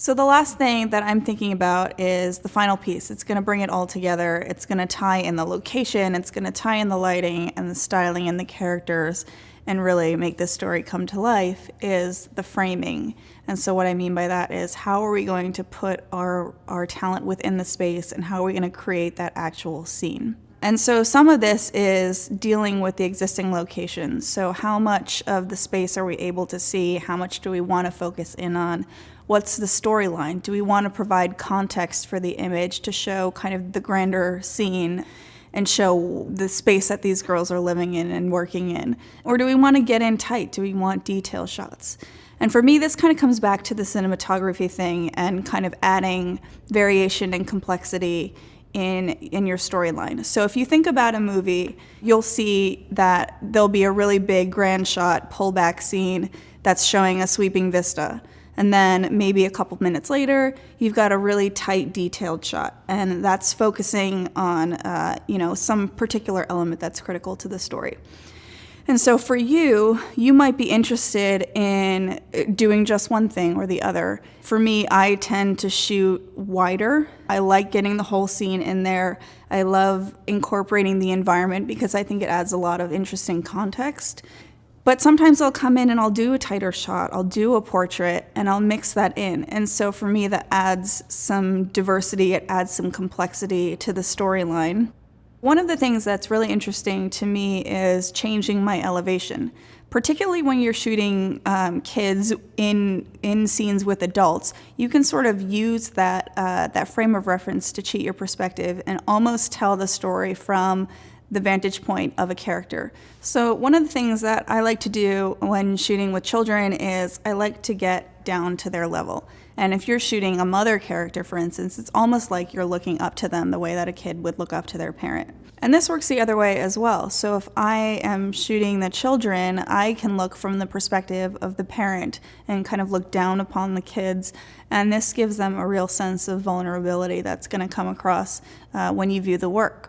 So the last thing that I'm thinking about is the final piece. It's going to bring it all together. It's going to tie in the location, it's going to tie in the lighting and the styling and the characters, and really make this story come to life is the framing. And so what I mean by that is, how are we going to put our talent within the space, and how are we going to create that actual scene? And so some of this is dealing with the existing locations. So how much of the space are we able to see? How much do we want to focus in on? What's the storyline? Do we want to provide context for the image to show kind of the grander scene and show the space that these girls are living in and working in? Or do we want to get in tight? Do we want detail shots? And for me, this kind of comes back to the cinematography thing and kind of adding variation and complexity in your storyline. So if you think about a movie, you'll see that there'll be a really big grand shot pullback scene that's showing a sweeping vista. And then maybe a couple minutes later, you've got a really tight, detailed shot, and that's focusing on some particular element that's critical to the story. And so for you might be interested in doing just one thing or the other. For me, I tend to shoot wider. I like getting the whole scene in there. I love incorporating the environment because I think it adds a lot of interesting context. But sometimes I'll come in and I'll do a tighter shot, I'll do a portrait, and I'll mix that in. And so for me, that adds some diversity, it adds some complexity to the storyline. One of the things that's really interesting to me is changing my elevation, particularly when you're shooting kids in scenes with adults. You can sort of use that frame of reference to cheat your perspective and almost tell the story from the vantage point of a character. So one of the things that I like to do when shooting with children is I like to get down to their level. And if you're shooting a mother character, for instance, it's almost like you're looking up to them the way that a kid would look up to their parent. And this works the other way as well. So if I am shooting the children, I can look from the perspective of the parent and kind of look down upon the kids. And this gives them a real sense of vulnerability that's going to come across when you view the work.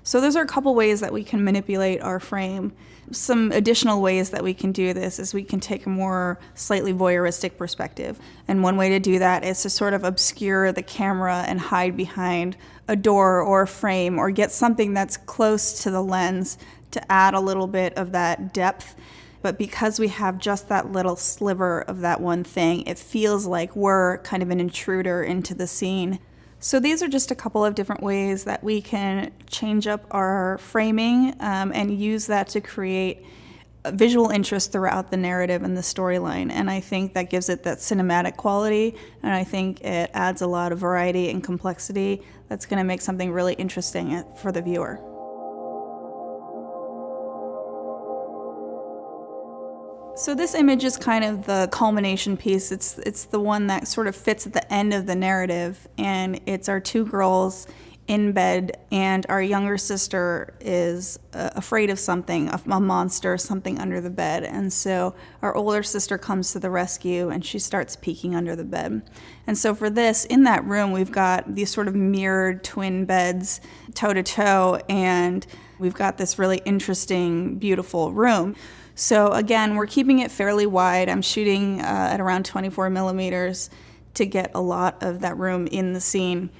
So those are a couple ways that we can manipulate our frame. Some additional ways that we can do this is we can take a more slightly voyeuristic perspective. And one way to do that is to sort of obscure the camera and hide behind a door or a frame, or get something that's close to the lens to add a little bit of that depth. But because we have just that little sliver of that one thing, it feels like we're kind of an intruder into the scene. So these are just a couple of different ways that we can change up our framing and use that to create visual interest throughout the narrative and the storyline. And I think that gives it that cinematic quality, and I think it adds a lot of variety and complexity that's going to make something really interesting for the viewer. So this image is kind of the culmination piece. It's the one that sort of fits at the end of the narrative, and it's our two girls in bed, and our younger sister is afraid of something, a monster, something under the bed. And so our older sister comes to the rescue, and she starts peeking under the bed. And so for this, in that room, we've got these sort of mirrored twin beds toe to toe, and we've got this really interesting, beautiful room. So again, we're keeping it fairly wide. I'm shooting at around 24 millimeters to get a lot of that room in the scene.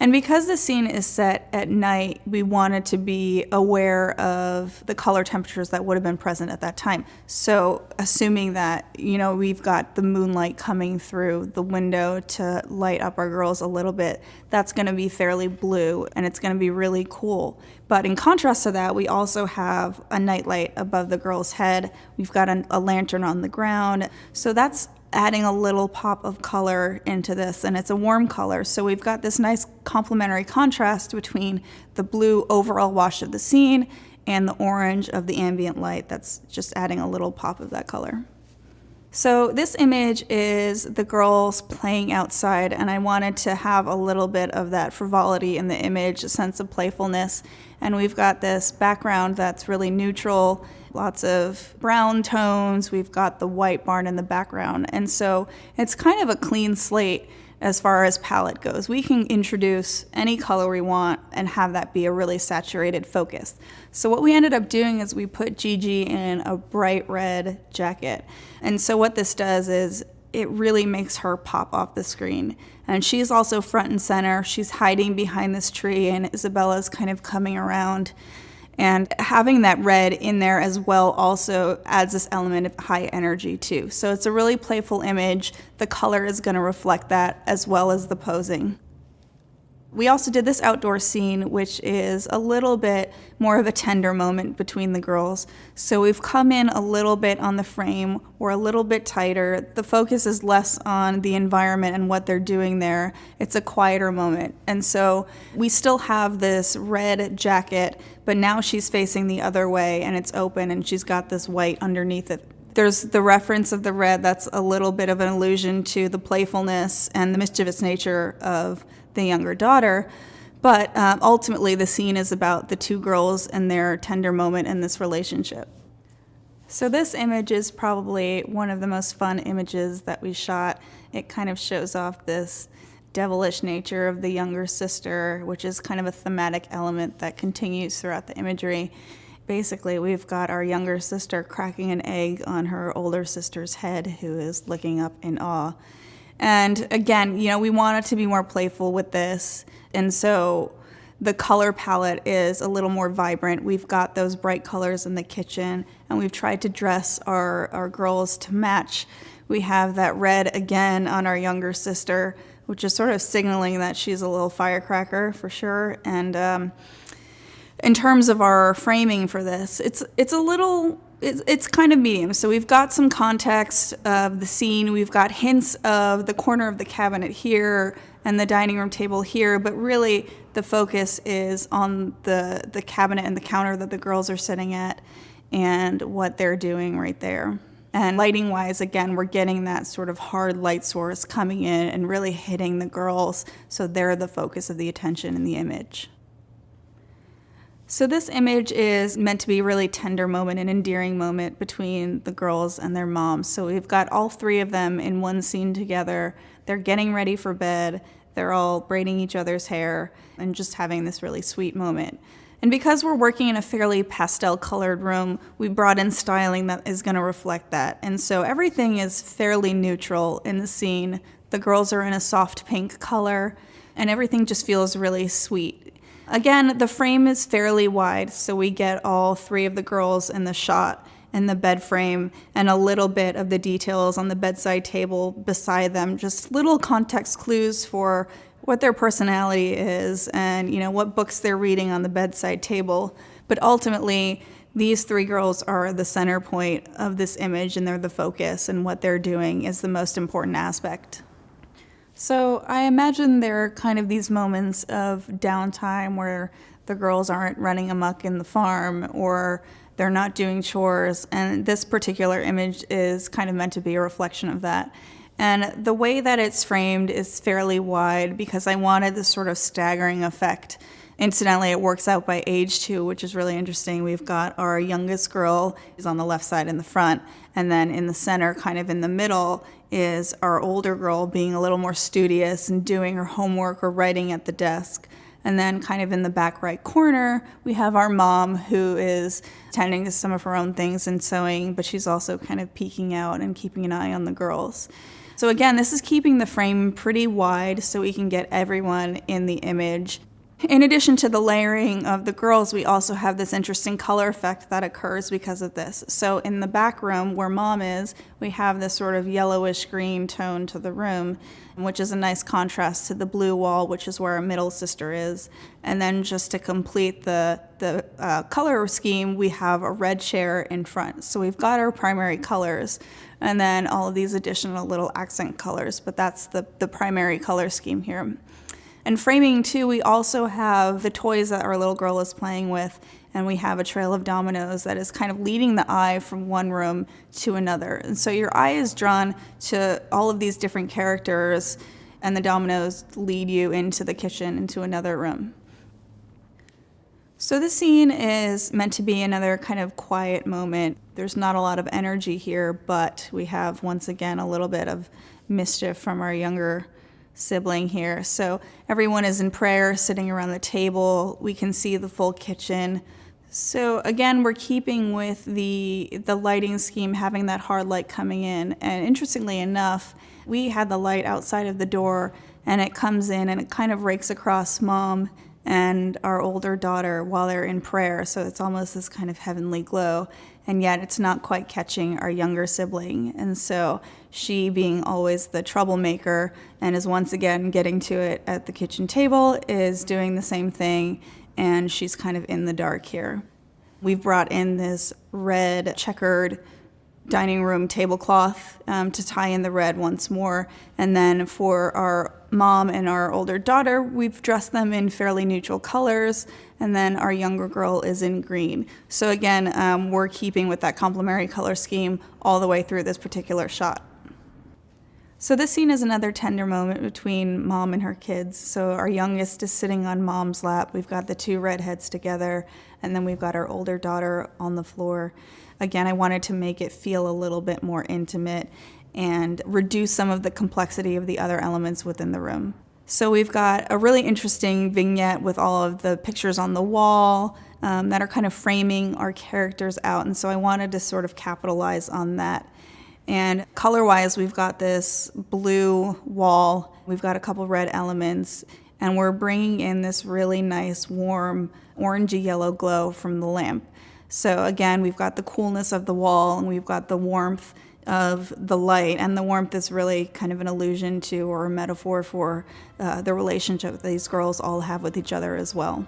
And because the scene is set at night, we wanted to be aware of the color temperatures that would have been present at that time. So assuming that, we've got the moonlight coming through the window to light up our girls a little bit, that's going to be fairly blue, and it's going to be really cool. But in contrast to that, we also have a nightlight above the girl's head. We've got a lantern on the ground. So that's adding a little pop of color into this, and it's a warm color. So we've got this nice complementary contrast between the blue overall wash of the scene and the orange of the ambient light that's just adding a little pop of that color. So this image is the girls playing outside, and I wanted to have a little bit of that frivolity in the image, a sense of playfulness. And we've got this background that's really neutral, lots of brown tones. We've got the white barn in the background. And so it's kind of a clean slate as far as palette goes. We can introduce any color we want and have that be a really saturated focus. So what we ended up doing is we put Gigi in a bright red jacket. And so what this does is it really makes her pop off the screen. And she's also front and center. She's hiding behind this tree, and Isabella's kind of coming around. And having that red in there as well also adds this element of high energy too. So it's a really playful image. The color is going to reflect that as well as the posing. We also did this outdoor scene, which is a little bit more of a tender moment between the girls. So we've come in a little bit on the frame. We're a little bit tighter. The focus is less on the environment and what they're doing there. It's a quieter moment. And so we still have this red jacket, but now she's facing the other way and it's open and she's got this white underneath it. There's the reference of the red that's a little bit of an allusion to the playfulness and the mischievous nature of the younger daughter, but ultimately the scene is about the two girls and their tender moment in this relationship. So this image is probably one of the most fun images that we shot. It kind of shows off this devilish nature of the younger sister, which is kind of a thematic element that continues throughout the imagery. Basically, we've got our younger sister cracking an egg on her older sister's head, who is looking up in awe. And again, we wanted to be more playful with this, and so the color palette is a little more vibrant. We've got those bright colors in the kitchen, and we've tried to dress our girls to match. We have that red again on our younger sister, which is sort of signaling that she's a little firecracker for sure. And in terms of our framing for this, it's kind of medium. So we've got some context of the scene. We've got hints of the corner of the cabinet here and the dining room table here, but really the focus is on the cabinet and the counter that the girls are sitting at and what they're doing right there. And lighting-wise, again, we're getting that sort of hard light source coming in and really hitting the girls, so they're the focus of the attention in the image. So this image is meant to be a really tender moment, an endearing moment between the girls and their moms. So we've got all three of them in one scene together. They're getting ready for bed. They're all braiding each other's hair and just having this really sweet moment. And because we're working in a fairly pastel-colored room, we brought in styling that is going to reflect that. And so everything is fairly neutral in the scene. The girls are in a soft pink color, and everything just feels really sweet. Again, the frame is fairly wide, so we get all three of the girls in the shot and the bed frame and a little bit of the details on the bedside table beside them, just little context clues for what their personality is and what books they're reading on the bedside table. But ultimately, these three girls are the center point of this image, and they're the focus, and what they're doing is the most important aspect. So I imagine there are kind of these moments of downtime where the girls aren't running amok in the farm or they're not doing chores, and this particular image is kind of meant to be a reflection of that. And the way that it's framed is fairly wide because I wanted this sort of staggering effect. Incidentally, it works out by age too, which is really interesting. We've got our youngest girl is on the left side in the front, and then in the center, kind of in the middle, is our older girl being a little more studious and doing her homework or writing at the desk. And then kind of in the back right corner, we have our mom who is tending to some of her own things and sewing, but she's also kind of peeking out and keeping an eye on the girls. So again, this is keeping the frame pretty wide so we can get everyone in the image. In addition to the layering of the girls, we also have this interesting color effect that occurs because of this. So in the back room where mom is, we have this sort of yellowish green tone to the room, which is a nice contrast to the blue wall, which is where our middle sister is. And then just to complete the color scheme, we have a red chair in front. So we've got our primary colors and then all of these additional little accent colors, but that's the primary color scheme here. And framing too, we also have the toys that our little girl is playing with, and we have a trail of dominoes that is kind of leading the eye from one room to another. And so your eye is drawn to all of these different characters, and the dominoes lead you into the kitchen, into another room. So this scene is meant to be another kind of quiet moment. There's not a lot of energy here, but we have, once again, a little bit of mischief from our younger sibling here. So everyone is in prayer, sitting around the table. We can see the full kitchen. So again, we're keeping with the lighting scheme, having that hard light coming in. And interestingly enough, we had the light outside of the door, and it comes in and it kind of rakes across Mom and our older daughter while they're in prayer. So it's almost this kind of heavenly glow, and yet it's not quite catching our younger sibling. And so she, being always the troublemaker and is once again getting to it at the kitchen table, is doing the same thing, and she's kind of in the dark here. We've brought in this red checkered dining room tablecloth to tie in the red once more. And then for our mom and our older daughter, we've dressed them in fairly neutral colors. And then our younger girl is in green. So again, we're keeping with that complementary color scheme all the way through this particular shot. So this scene is another tender moment between Mom and her kids. So our youngest is sitting on Mom's lap. We've got the two redheads together, and then we've got our older daughter on the floor. Again, I wanted to make it feel a little bit more intimate and reduce some of the complexity of the other elements within the room. So we've got a really interesting vignette with all of the pictures on the wall that are kind of framing our characters out. And so I wanted to sort of capitalize on that. And color-wise, we've got this blue wall, we've got a couple red elements, and we're bringing in this really nice, warm, orangey yellow glow from the lamp. So again, we've got the coolness of the wall, and we've got the warmth of the light, and the warmth is really kind of an allusion to, or a metaphor for, the relationship that these girls all have with each other as well.